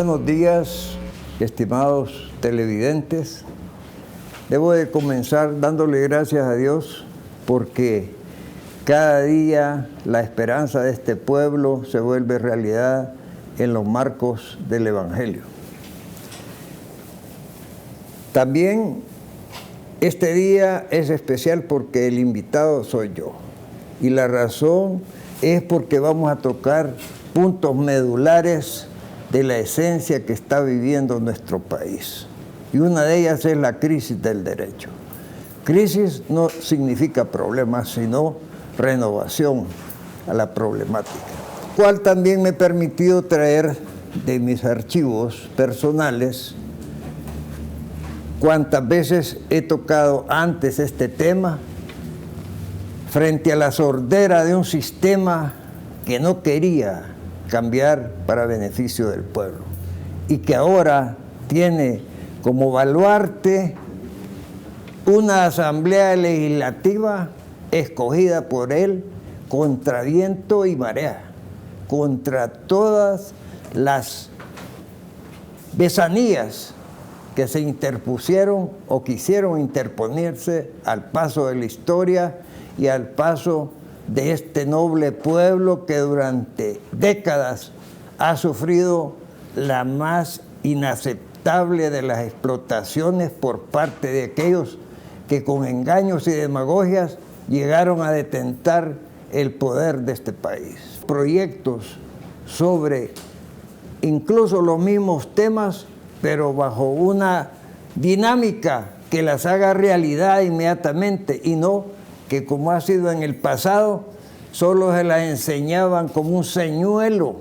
Buenos días, estimados televidentes. Debo de comenzar dándole gracias a Dios porque cada día la esperanza de este pueblo se vuelve realidad en los marcos del Evangelio. También este día es especial porque el invitado soy yo. Y la razón es porque vamos a tocar puntos medulares de la esencia que está viviendo nuestro país. Y una de ellas es la crisis del derecho. Crisis no significa problemas, sino renovación a la problemática. Cual también me he permitido traer de mis archivos personales cuántas veces he tocado antes este tema frente a la sordera de un sistema que no quería cambiar para beneficio del pueblo y que ahora tiene como baluarte una asamblea legislativa escogida por él contra viento y marea, contra todas las besanías que se interpusieron o quisieron interponerse al paso de la historia y al paso de este noble pueblo que durante décadas ha sufrido la más inaceptable de las explotaciones por parte de aquellos que con engaños y demagogias llegaron a detentar el poder de este país. Proyectos sobre incluso los mismos temas, pero bajo una dinámica que las haga realidad inmediatamente y no que, como ha sido en el pasado, solo se las enseñaban como un señuelo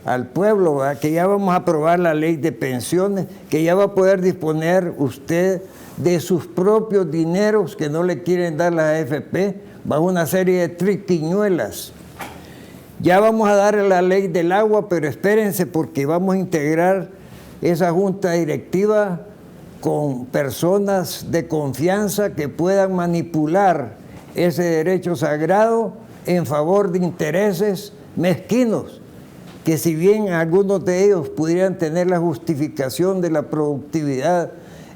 al pueblo, ¿verdad? Que ya vamos a aprobar la ley de pensiones, que ya va a poder disponer usted de sus propios dineros que no le quieren dar la AFP, bajo una serie de triquiñuelas. Ya vamos a dar la ley del agua, pero espérense porque vamos a integrar esa junta directiva con personas de confianza que puedan manipular ese derecho sagrado en favor de intereses mezquinos, que si bien algunos de ellos pudieran tener la justificación de la productividad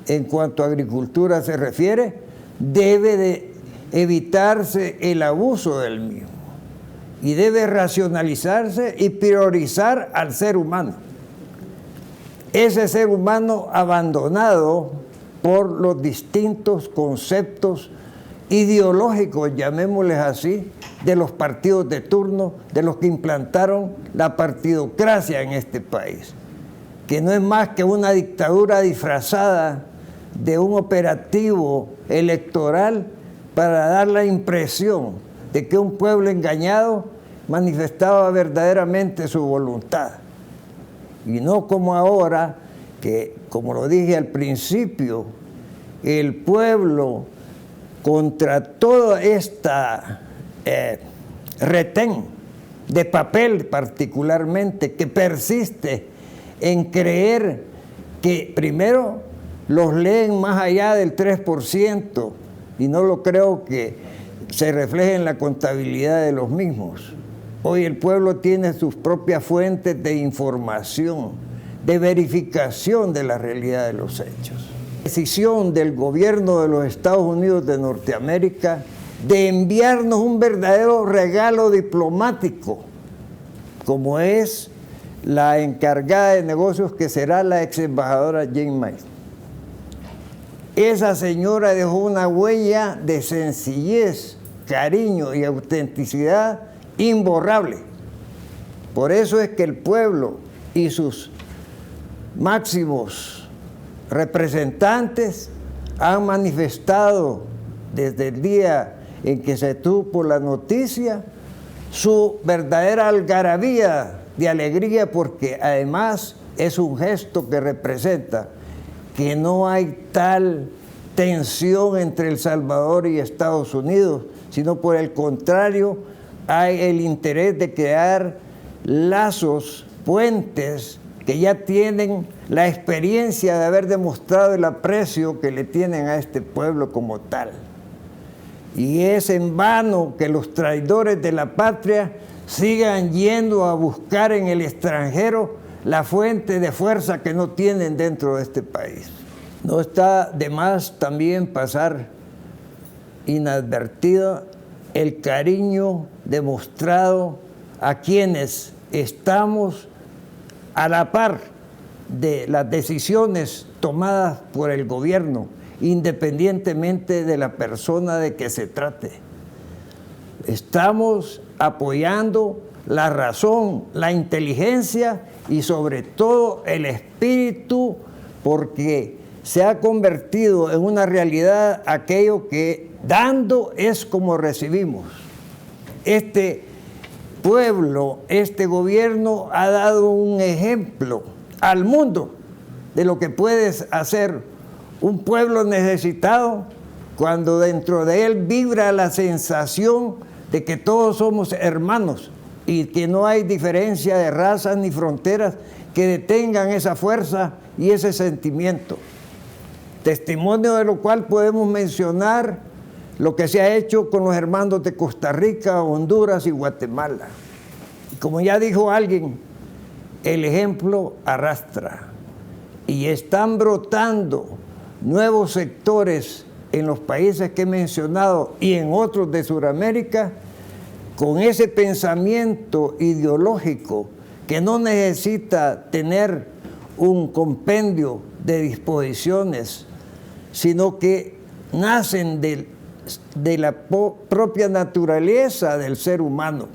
en cuanto a agricultura se refiere, debe de evitarse el abuso del mismo y debe racionalizarse y priorizar al ser humano. Ese ser humano abandonado por los distintos conceptos ideológicos, llamémosles así, de los partidos de turno, de los que implantaron la partidocracia en este país, que no es más que una dictadura disfrazada de un operativo electoral para dar la impresión de que un pueblo engañado manifestaba verdaderamente su voluntad. Y no como ahora, que, como lo dije al principio, el pueblo, contra toda esta retén de papel particularmente, que persiste en creer que primero los leen más allá del 3%, y no lo creo que se refleje en la contabilidad de los mismos. Hoy el pueblo tiene sus propias fuentes de información, de verificación de la realidad de los hechos. Decisión del gobierno de los Estados Unidos de Norteamérica de enviarnos un verdadero regalo diplomático, como es la encargada de negocios que será la ex embajadora Jane May. Esa señora dejó una huella de sencillez, cariño y autenticidad imborrable. Por eso es que el pueblo y sus máximos representantes han manifestado desde el día en que se tuvo la noticia su verdadera algarabía de alegría, porque además es un gesto que representa que no hay tal tensión entre El Salvador y Estados Unidos, sino por el contrario, hay el interés de crear lazos, puentes, que ya tienen la experiencia de haber demostrado el aprecio que le tienen a este pueblo como tal. Y es en vano que los traidores de la patria sigan yendo a buscar en el extranjero la fuente de fuerza que no tienen dentro de este país. No está de más también pasar inadvertido el cariño demostrado a quienes estamos a la par de las decisiones tomadas por el gobierno, independientemente de la persona de que se trate. Estamos apoyando la razón, la inteligencia y sobre todo el espíritu, porque se ha convertido en una realidad aquello que dando es como recibimos. Este pueblo, este gobierno ha dado un ejemplo al mundo de lo que puede hacer un pueblo necesitado cuando dentro de él vibra la sensación de que todos somos hermanos y que no hay diferencia de razas ni fronteras que detengan esa fuerza y ese sentimiento. Testimonio de lo cual podemos mencionar lo que se ha hecho con los hermanos de Costa Rica, Honduras y Guatemala. Y como ya dijo alguien, el ejemplo arrastra. Y están brotando nuevos sectores en los países que he mencionado y en otros de Sudamérica con ese pensamiento ideológico que no necesita tener un compendio de disposiciones, sino que nacen de la propia naturaleza del ser humano,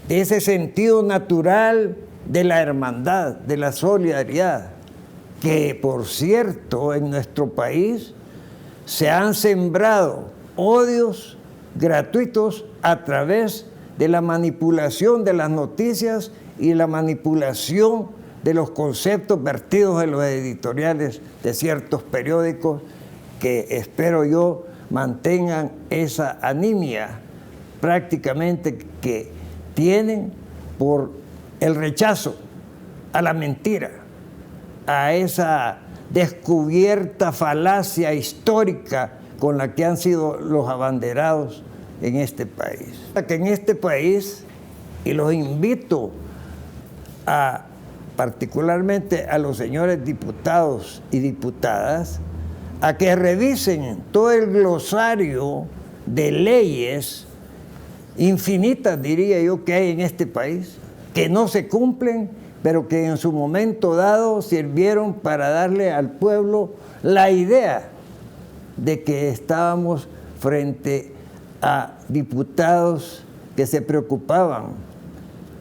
de ese sentido natural de la hermandad, de la solidaridad, que por cierto en nuestro país se han sembrado odios gratuitos a través de la manipulación de las noticias y la manipulación de los conceptos vertidos en los editoriales de ciertos periódicos que espero yo mantengan esa anemia prácticamente que tienen por el rechazo a la mentira, a esa descubierta falacia histórica con la que han sido los abanderados en este país. Que en este país, y los invito particularmente a los señores diputados y diputadas, a que revisen todo el glosario de leyes infinitas, diría yo, que hay en este país, que no se cumplen, pero que en su momento dado sirvieron para darle al pueblo la idea de que estábamos frente a diputados que se preocupaban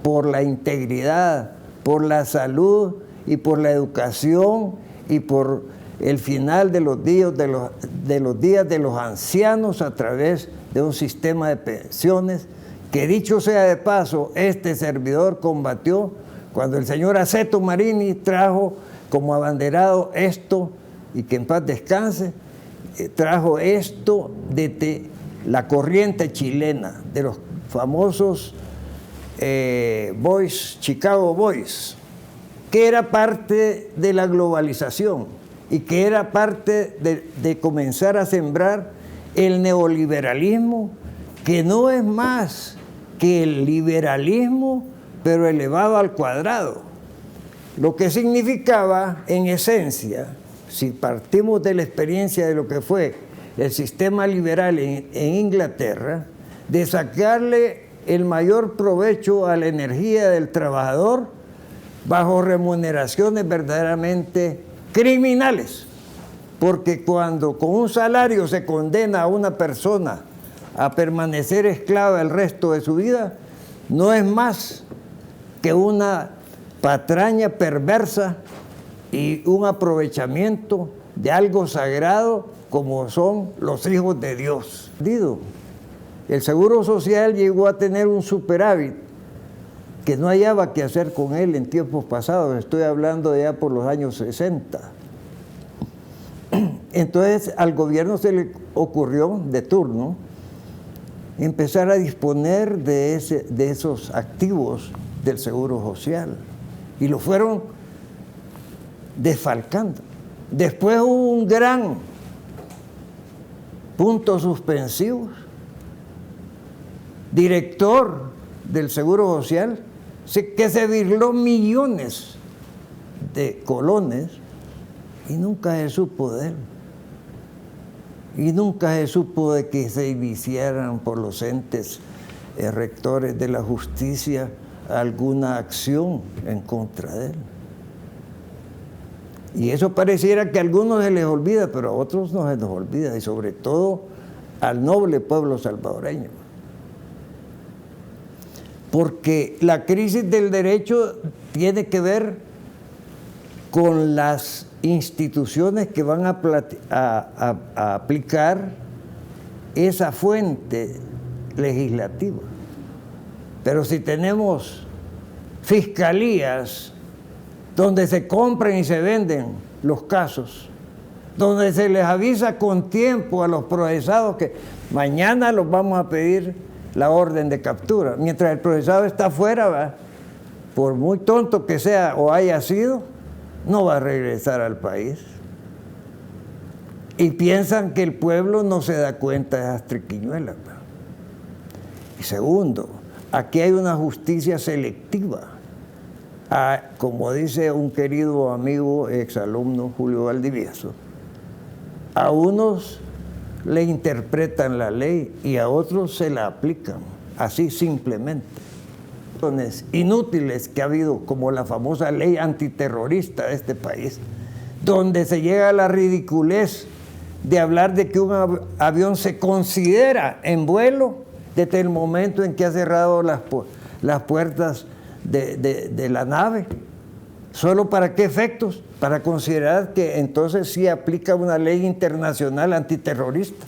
por la integridad, por la salud y por la educación y por el final de los días de los ancianos a través de un sistema de pensiones que, dicho sea de paso, este servidor combatió cuando el señor Aceto Marini trajo como abanderado esto, y que en paz descanse, trajo esto desde la corriente chilena, de los famosos Boys, Chicago Boys, que era parte de la globalización y que era parte de comenzar a sembrar el neoliberalismo, que no es más que el liberalismo, pero elevado al cuadrado. Lo que significaba, en esencia, si partimos de la experiencia de lo que fue el sistema liberal en Inglaterra, de sacarle el mayor provecho a la energía del trabajador bajo remuneraciones verdaderamente criminales. Porque cuando con un salario se condena a una persona a permanecer esclava el resto de su vida, no es más que una patraña perversa y un aprovechamiento de algo sagrado como son los hijos de Dios. El Seguro Social llegó a tener un superávit que no hallaba qué hacer con él en tiempos pasados, estoy hablando de ya por los años 60. Entonces al gobierno se le ocurrió de turno empezar a disponer de esos activos del Seguro Social y lo fueron desfalcando. Después hubo un gran punto suspensivo. Director del Seguro Social, que se virló millones de colones y nunca se supo de él. Y nunca se supo de que se iniciaran por los entes rectores de la justicia alguna acción en contra de él. Y eso pareciera que a algunos se les olvida, pero a otros no se nos olvida, y sobre todo al noble pueblo salvadoreño. Porque la crisis del derecho tiene que ver con las instituciones que van a aplicar esa fuente legislativa. Pero si tenemos fiscalías donde se compran y se venden los casos, donde se les avisa con tiempo a los procesados que mañana los vamos a pedir la orden de captura, mientras el procesado está afuera, ¿va? Por muy tonto que sea o haya sido, no va a regresar al país. Y piensan que el pueblo no se da cuenta de esas triquiñuelas, ¿va? Y segundo, aquí hay una justicia selectiva. Como dice un querido amigo, exalumno Julio Valdivieso, a unos le interpretan la ley y a otros se la aplican, así simplemente. Inútiles que ha habido, como la famosa ley antiterrorista de este país, donde se llega a la ridiculez de hablar de que un avión se considera en vuelo desde el momento en que ha cerrado las puertas de la nave. ¿Solo para qué efectos? Para considerar que entonces sí aplica una ley internacional antiterrorista.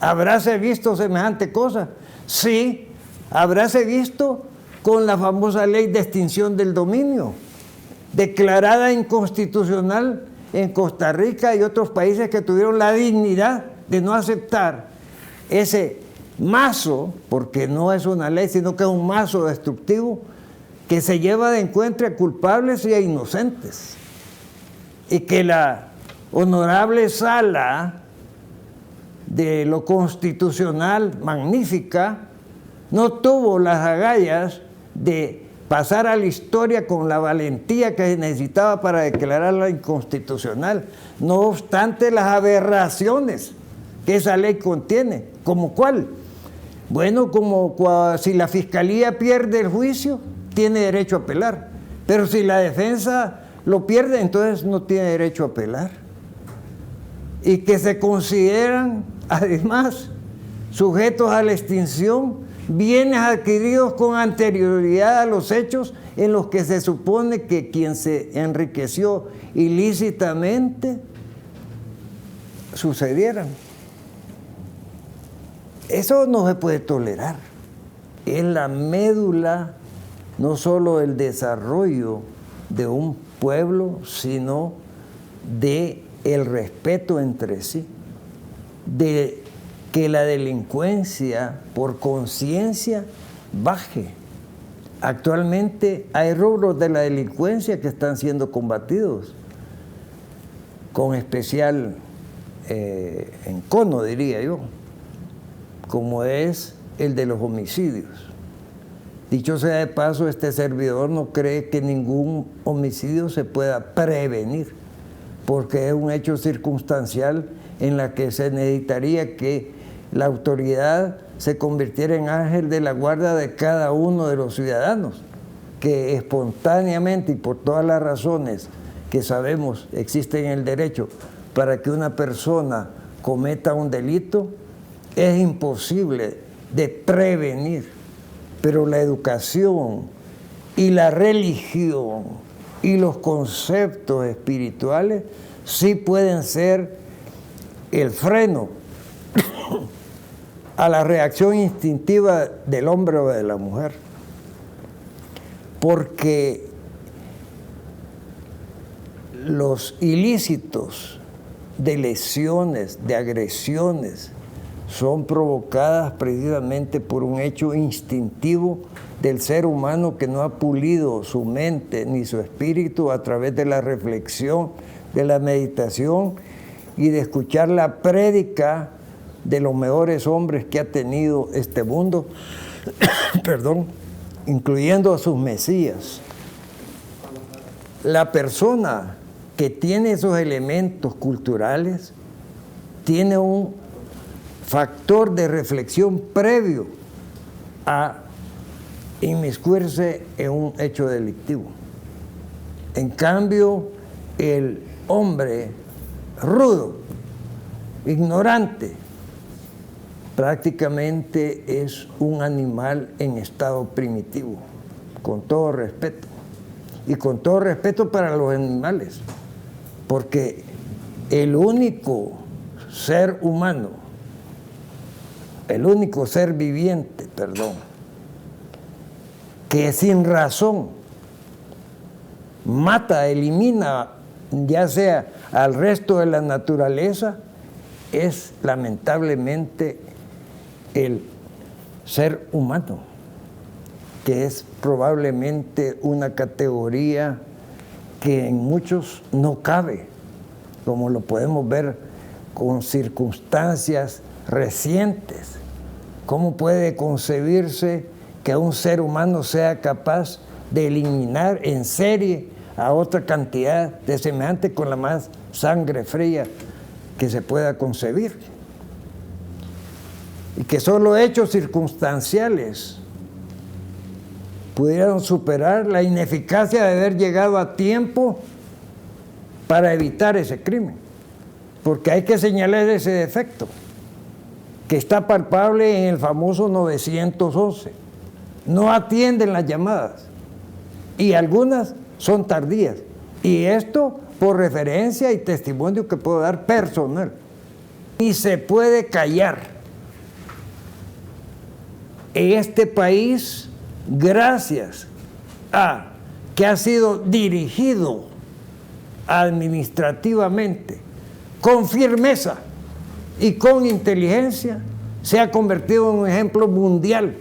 ¿Habráse visto semejante cosa? Sí, habráse visto con la famosa ley de extinción del dominio, declarada inconstitucional en Costa Rica y otros países que tuvieron la dignidad de no aceptar ese mazo, porque no es una ley, sino que es un mazo destructivo que se lleva de encuentro a culpables y a inocentes. Y que la honorable sala de lo constitucional, magnífica, no tuvo las agallas de pasar a la historia con la valentía que se necesitaba para declararla inconstitucional, no obstante las aberraciones que esa ley contiene. ¿Como cuál? Bueno, como si la fiscalía pierde el juicio, tiene derecho a apelar, pero si la defensa lo pierde, entonces no tiene derecho a apelar. Y que se consideran, además, sujetos a la extinción, bienes adquiridos con anterioridad a los hechos en los que se supone que quien se enriqueció ilícitamente sucedieran. Eso no se puede tolerar. Es la médula no solo del desarrollo de un pueblo, sino de el respeto entre sí, de que la delincuencia por conciencia baje. Actualmente hay rubros de la delincuencia que están siendo combatidos con especial encono, diría yo, como es el de los homicidios. Dicho sea de paso, este servidor no cree que ningún homicidio se pueda prevenir, porque es un hecho circunstancial en la que se necesitaría que la autoridad se convirtiera en ángel de la guarda de cada uno de los ciudadanos, que espontáneamente y por todas las razones que sabemos existen en el derecho para que una persona cometa un delito, es imposible de prevenir. Pero la educación y la religión y los conceptos espirituales sí pueden ser el freno a la reacción instintiva del hombre o de la mujer. Porque los ilícitos de lesiones, de agresiones, son provocadas precisamente por un hecho instintivo del ser humano que no ha pulido su mente ni su espíritu a través de la reflexión, de la meditación y de escuchar la prédica de los mejores hombres que ha tenido este mundo, perdón, incluyendo a sus mesías. La persona que tiene esos elementos culturales tiene un factor de reflexión previo a inmiscuirse en un hecho delictivo. En cambio, el hombre rudo, ignorante, prácticamente es un animal en estado primitivo, con todo respeto. Y con todo respeto para los animales, porque el único ser humano, el único ser viviente, que sin razón mata, elimina, ya sea al resto de la naturaleza, es lamentablemente el ser humano, que es probablemente una categoría que en muchos no cabe, como lo podemos ver con circunstancias recientes. ¿Cómo puede concebirse que un ser humano sea capaz de eliminar en serie a otra cantidad de semejante con la más sangre fría que se pueda concebir? Y que solo hechos circunstanciales pudieron superar la ineficacia de haber llegado a tiempo para evitar ese crimen. Porque hay que señalar ese defecto, que está palpable en el famoso 911. No atienden las llamadas y algunas son tardías. Y esto por referencia y testimonio que puedo dar personal. Y se puede callar. En este país, gracias a que ha sido dirigido administrativamente con firmeza y con inteligencia, se ha convertido en un ejemplo mundial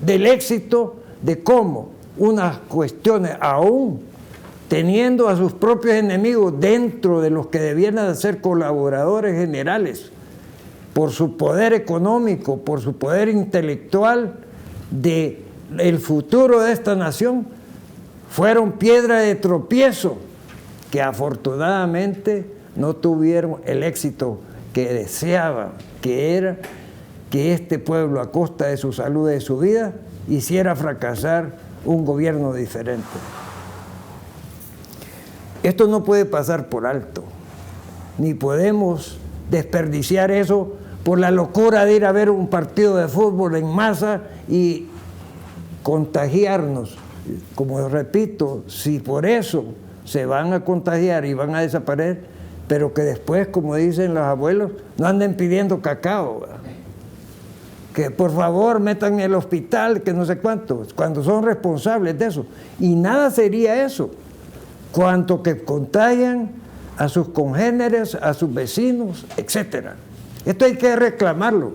del éxito de cómo unas cuestiones, aún teniendo a sus propios enemigos dentro de los que debieran ser colaboradores generales, por su poder económico, por su poder intelectual, del futuro de esta nación, fueron piedra de tropiezo que afortunadamente no tuvieron el éxito que deseaban, que era que este pueblo, a costa de su salud y de su vida, hiciera fracasar un gobierno diferente. Esto no puede pasar por alto, ni podemos desperdiciar eso por la locura de ir a ver un partido de fútbol en masa y contagiarnos. Como repito, si por eso se van a contagiar y van a desaparecer, pero que después, como dicen los abuelos, no anden pidiendo cacao, ¿verdad? Que por favor metan en el hospital, que no sé cuánto, cuando son responsables de eso. Y nada sería eso, cuanto que contagian a sus congéneres, a sus vecinos, etc. Esto hay que reclamarlo,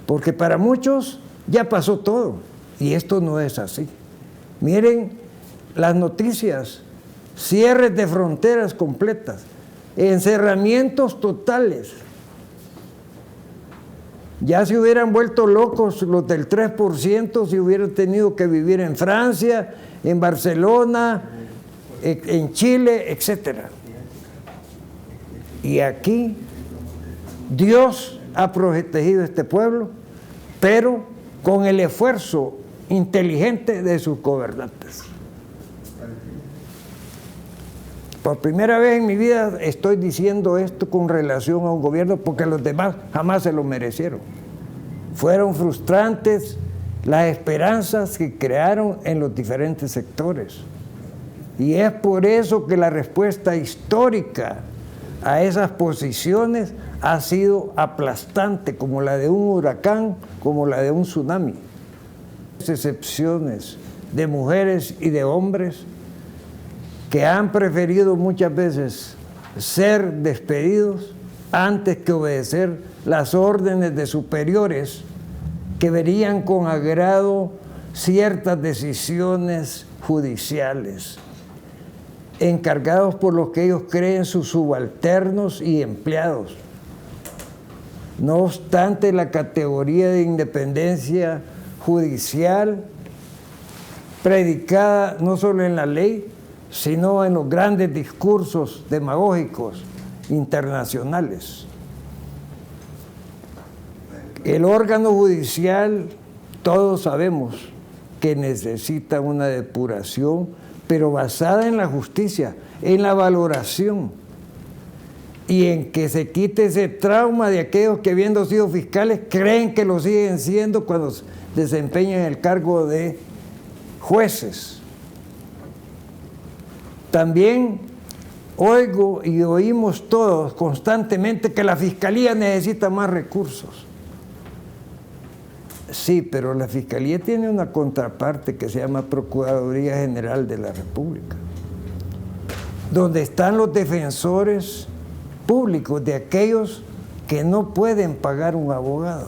porque para muchos ya pasó todo, y esto no es así. Miren las noticias, cierres de fronteras completas, encerramientos totales. Ya se hubieran vuelto locos los del 3% si hubieran tenido que vivir en Francia, en Barcelona, en Chile, etc. Y aquí Dios ha protegido a este pueblo, pero con el esfuerzo inteligente de sus gobernantes. Por primera vez en mi vida estoy diciendo esto con relación a un gobierno, porque los demás jamás se lo merecieron. Fueron frustrantes las esperanzas que crearon en los diferentes sectores. Y es por eso que la respuesta histórica a esas posiciones ha sido aplastante, como la de un huracán, como la de un tsunami. Excepciones de mujeres y de hombres que han preferido muchas veces ser despedidos antes que obedecer las órdenes de superiores que verían con agrado ciertas decisiones judiciales, encargados por los que ellos creen sus subalternos y empleados. No obstante, la categoría de independencia judicial predicada no solo en la ley, sino en los grandes discursos demagógicos internacionales. El órgano judicial, todos sabemos que necesita una depuración, pero basada en la justicia, en la valoración y en que se quite ese trauma de aquellos que, habiendo sido fiscales, creen que lo siguen siendo cuando desempeñan el cargo de jueces. También oigo y oímos todos constantemente que la Fiscalía necesita más recursos. Sí, pero la Fiscalía tiene una contraparte que se llama Procuraduría General de la República, donde están los defensores públicos de aquellos que no pueden pagar un abogado,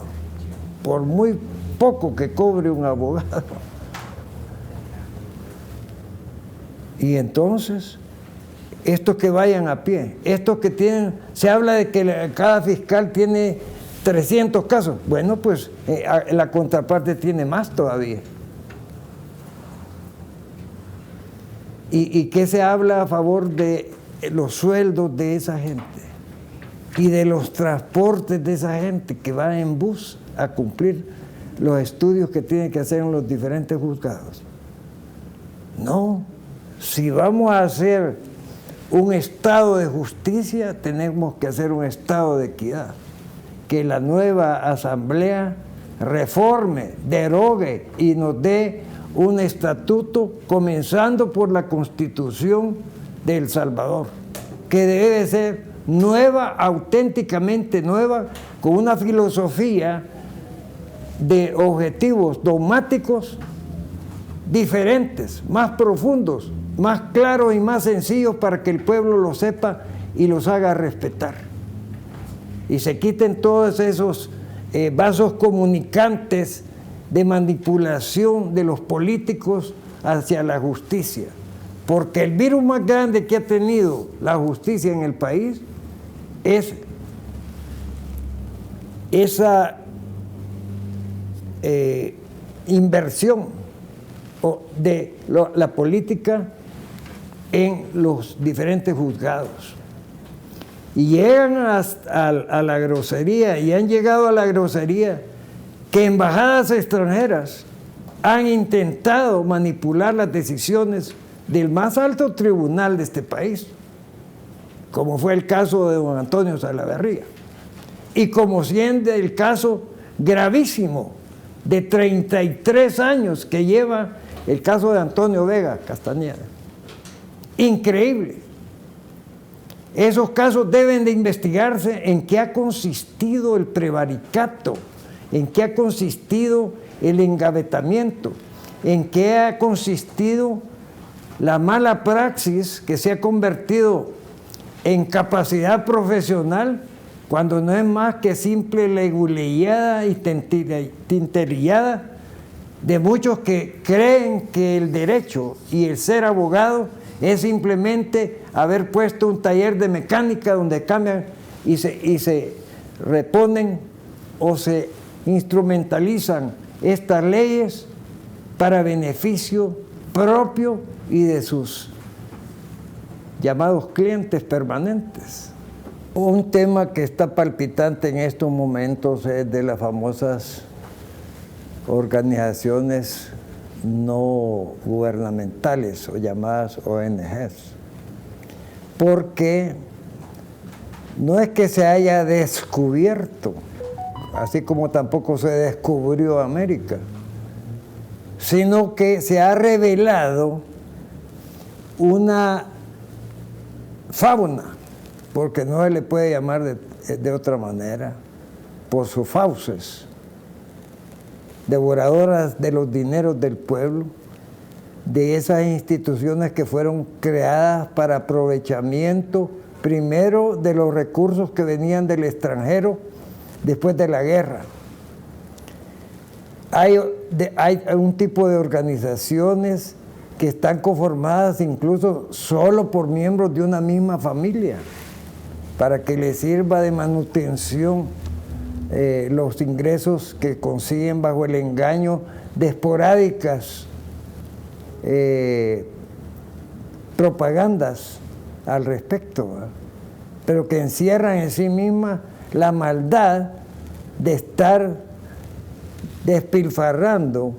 por muy poco que cobre un abogado. Y entonces, estos que vayan a pie, estos que tienen, se habla de que cada fiscal tiene 300 casos. Bueno, pues la contraparte tiene más todavía. ¿Y qué se habla a favor de los sueldos de esa gente? Y de los transportes de esa gente que va en bus a cumplir los estudios que tienen que hacer en los diferentes juzgados. No, si vamos a hacer un estado de justicia, tenemos que hacer un estado de equidad. Que la nueva asamblea reforme, derogue y nos dé un estatuto, comenzando por la Constitución de El Salvador, que debe ser nueva, auténticamente nueva, con una filosofía de objetivos dogmáticos diferentes, más profundos, más claros y más sencillos para que el pueblo lo sepa y los haga respetar. Y se quiten todos esos vasos comunicantes de manipulación de los políticos hacia la justicia. Porque el virus más grande que ha tenido la justicia en el país es esa inversión de la política en los diferentes juzgados. Y llegan a la grosería, y han llegado a la grosería que embajadas extranjeras han intentado manipular las decisiones del más alto tribunal de este país, como fue el caso de don Antonio Salaverría, y como siendo el caso gravísimo de 33 años que lleva el caso de Antonio Vega Castañeda. Increíble. Esos casos deben de investigarse en qué ha consistido el prevaricato, en qué ha consistido el engavetamiento, en qué ha consistido la mala praxis que se ha convertido en capacidad profesional cuando no es más que simple leguleyada y tinterillada de muchos que creen que el derecho y el ser abogado es simplemente haber puesto un taller de mecánica donde cambian y se reponen o se instrumentalizan estas leyes para beneficio propio y de sus llamados clientes permanentes. Un tema que está palpitante en estos momentos es de las famosas organizaciones no gubernamentales o llamadas ONGs, porque no es que se haya descubierto, así como tampoco se descubrió América, sino que se ha revelado una fauna, porque no se le puede llamar de otra manera, por sus fauces, devoradoras de los dineros del pueblo, de esas instituciones que fueron creadas para aprovechamiento primero de los recursos que venían del extranjero después de la guerra. Hay un tipo de organizaciones que están conformadas incluso solo por miembros de una misma familia, para que les sirva de manutención los ingresos que consiguen bajo el engaño de esporádicas propagandas al respecto, ¿verdad? Pero que encierran en sí misma la maldad de estar despilfarrando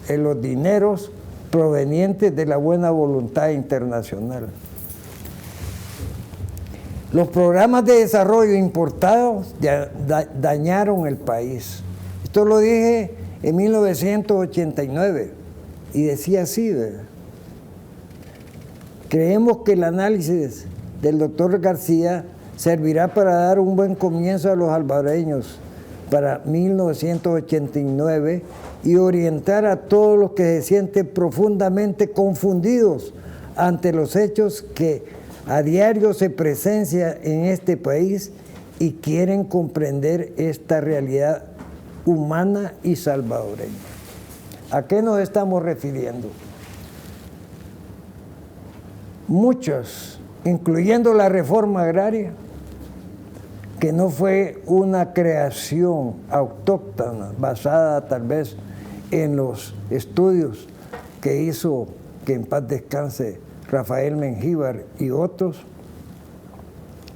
los dineros provenientes de la buena voluntad internacional. Los programas de desarrollo importados dañaron el país. Esto lo dije en 1989 y decía así, ¿verdad? Creemos que el análisis del doctor García servirá para dar un buen comienzo a los salvadoreños para 1989 y orientar a todos los que se sienten profundamente confundidos ante los hechos que a diario se presencian en este país y quieren comprender esta realidad humana y salvadoreña. ¿A qué nos estamos refiriendo? Muchos, incluyendo la reforma agraria, que no fue una creación autóctona basada tal vez en los estudios que hizo, que en paz descanse, Rafael Mengíbar y otros,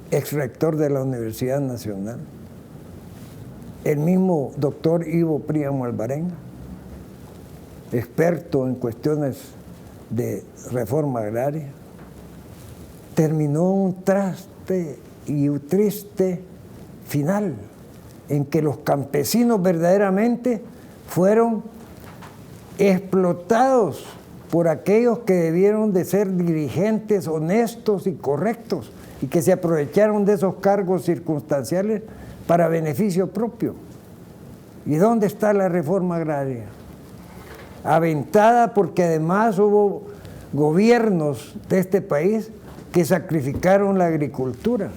ex rector de la Universidad Nacional, el mismo doctor Ivo Príamo Alvarenga, experto en cuestiones de reforma agraria, terminó un traste y un triste final en que los campesinos verdaderamente fueron explotados por aquellos que debieron de ser dirigentes honestos y correctos y que se aprovecharon de esos cargos circunstanciales para beneficio propio. ¿Y dónde está la reforma agraria? Aventada porque además hubo gobiernos de este país que sacrificaron la agricultura,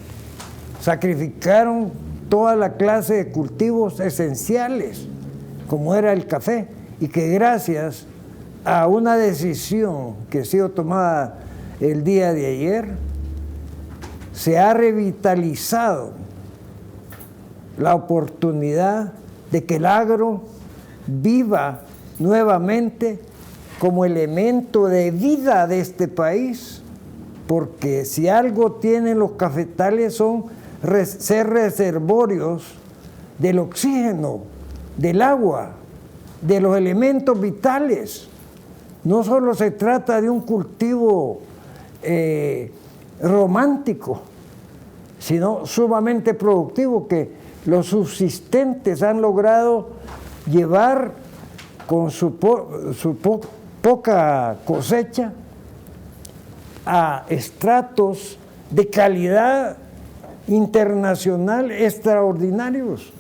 sacrificaron toda la clase de cultivos esenciales, como era el café, y que gracias a una decisión que ha sido tomada el día de ayer, se ha revitalizado la oportunidad de que el agro viva nuevamente como elemento de vida de este país, porque si algo tienen los cafetales son ser reservorios del oxígeno, del agua, de los elementos vitales. No solo se trata de un cultivo romántico, sino sumamente productivo, que los subsistentes han logrado llevar con su poca cosecha a estratos de calidad internacional extraordinarios.